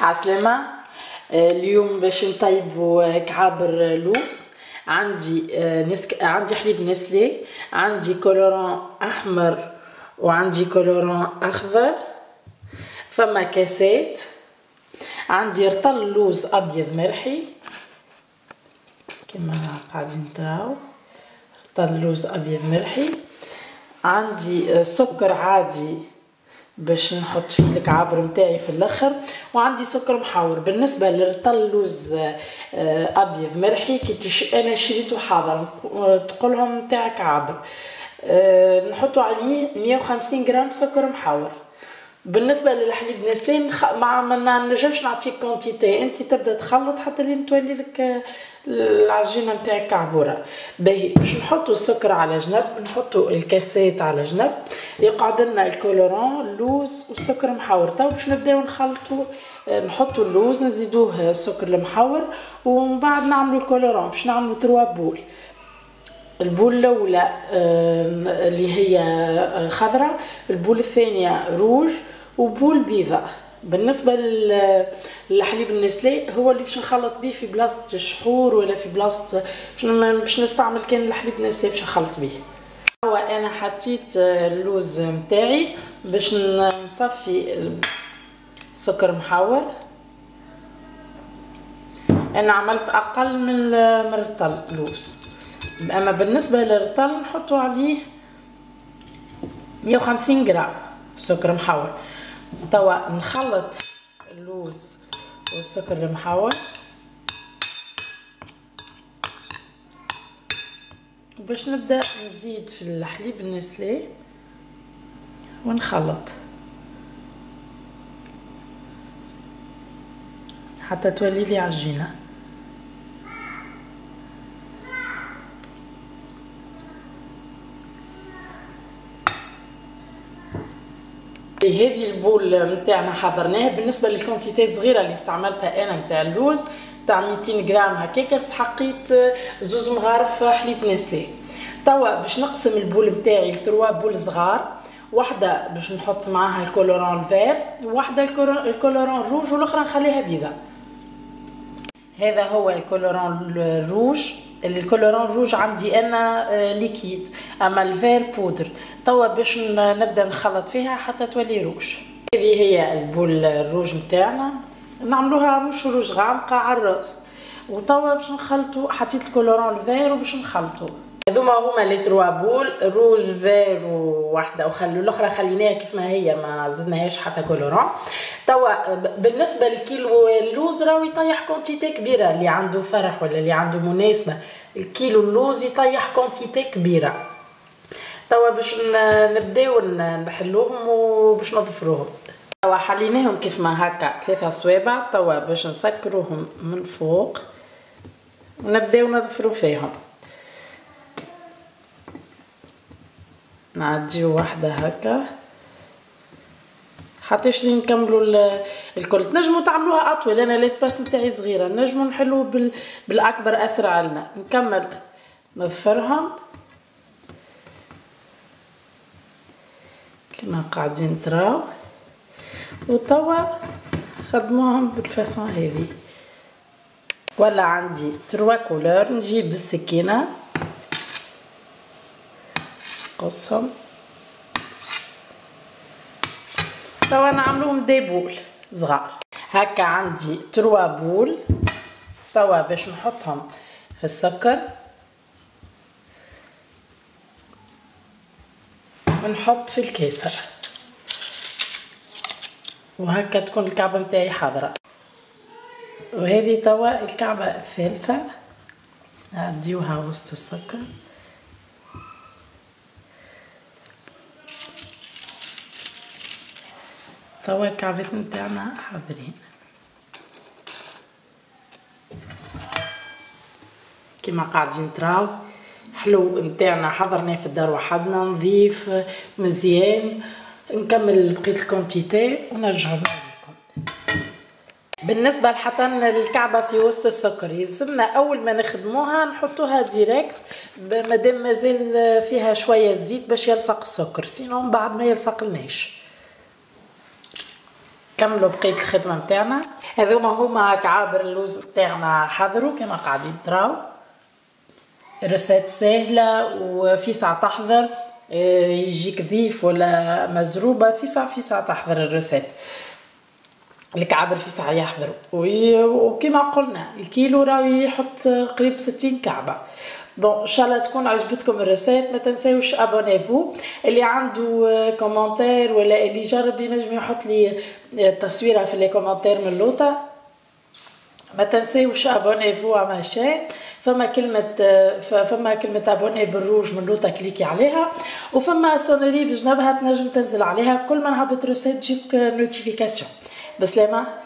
عسلامة. اليوم باش نطيبوا كعابر لوز. عندي حليب نسلي، عندي كولوران احمر وعندي كولوران اخضر، فما كاسات، عندي رطل لوز ابيض مرحي كما قاعدين تراو، رطل لوز ابيض مرحي، عندي سكر عادي باش نحط فيه الكعابر متاعي في الاخر، وعندي سكر محاور. بالنسبه للرطل لوز ابيض مرحي كي انا شريته حاضر تقولهم متاع كعابر، نحطوا عليه 150 غرام سكر محاور. بالنسبه للحليب نسلي ما نجمش نعطيك كونتيتي، انت تبدا تخلط حتى لين تولي لك العجينه نتاع الكعبوره. باهي باش نحطوا السكر على جنب، نحطوا الكاسات على جنب، يقعد لنا الكولوران اللوز والسكر محور. تو باش نبداو نخلطوا، نحطوا اللوز نزيدوه السكر المحور، ومن بعد نعملوا الكولوران. باش نعملوا 3 بول. البول الاولى اللي هي خضراء، البول الثانيه روج، وبول بيضاء. بالنسبه للحليب النسلي هو اللي باش نخلط به في بلاصه الشحور ولا في بلاصه باش نستعمل كان الحليب النسلي باش نخلط به. هو انا حطيت اللوز متاعي باش نصفي السكر محور. انا عملت اقل من رطل لوز، اما بالنسبه للرطل نحطوا عليه 150 غرام سكر محور. توا نخلط اللوز والسكر المحور باش نبدا نزيد في الحليب النسلي ونخلط حتى تولي لي عجينه. هذه البول متاعنا حضرناها. بالنسبه للكونتيتي صغيره اللي استعملتها انا متاع اللوز تاع 200 غرام هكاك، استحقيت 2 مغارف حليب نسلي. توا باش نقسم البول متاعي ل 3 بول صغار، واحده باش نحط معاها الكولوران فير، وواحده الكولوران روج، والاخرى نخليها بيضاء. هذا هو الكولوران الروج. الكولوران روج عندي انا ليكيد، اما الفير بودر. توا باش نبدا نخلط فيها حتى تولي روج. هذه هي البول الروج متاعنا، نعملوها مش روج غامقه على الراس. وتوا باش نخلطوا، حطيت الكولوران الفير وباش نخلطوا. هذوما هما لي 3 بول، روج فير وواحده، وخلوا الاخرى خليناها كيف ما هي، ما زدناهاش حتى كولوران. توا بالنسبه للكيلو اللوز راهو يطيح كونتيتي كبيره، اللي عنده فرح ولا اللي عنده مناسبه الكيلو اللوز يطيح كونتيتي كبيره. توا باش نبداو نحلوهم وباش نظفروهم. توا حليناهم كيف ما هكا 3 صوابع. توا باش نسكروهم من فوق ونبداو نظفرو فيهم. نعديو واحده هكا حتىش نكملوا الكل. تنجموا تعملوها اطول، انا لاسباس نتاعي صغيره، نجموا نحلوا بالاكبر اسرع لنا. نكمل نظفرهم كما قاعدين تراو. وتوا خدموهم بالفاسون هذه. ولا عندي 3 كولور، نجيب بالسكينه قصهم. توا نعملوهم دي بول صغار هكا. عندي 3 بول. توا باش نحطهم في السكر ونحط في الكاسه، وهكا تكون الكعبه متاعي حاضره. وهذه توا الكعبه الثالثه، نعديوها وسط السكر. توا الكعبات نتاعنا حاضرين كما قاعدين تراو. حلو نتاعنا حضرناه في الدار وحدنا، نظيف مزيان. نكمل بقيه الكونتيتي ونرجعوا لكم. بالنسبه حتى الكعبه في وسط السكر يلزمنا اول ما نخدموها نحطوها ديريكت، مادام مازال فيها شويه زيت باش يلصق السكر، سينو بعد ما يلصق لناش. نكملوا بقية الخدمة متاعنا. هذوما هما كعابر اللوز متاعنا حضروا كما قاعدين تراو. ريسيت سهلة وفي ساعة تحضر، يجيك ضيف ولا مزروبة في ساعة تحضر الريسيت. الكعابر في ساعة يحضروا، وكما قلنا الكيلو راهو يحط قريب 60 كعبة. بون ان شاء الله تكون عجبتكم الريسيت. ما تنساوش ابونيفو، اللي عنده كومنتير ولا اللي جرب ينجم يحط لي تصويره في لي كومنتير من اللوطه. ما تنساوش ابونيفو على ماشين، فما كلمه ابوني بالروج من اللوطه كليكي عليها، وفما سونري بجنبها تنجم تنزل عليها كل ما نهبط ريسيت تجيك نوتيفيكاسيون. بسلامه.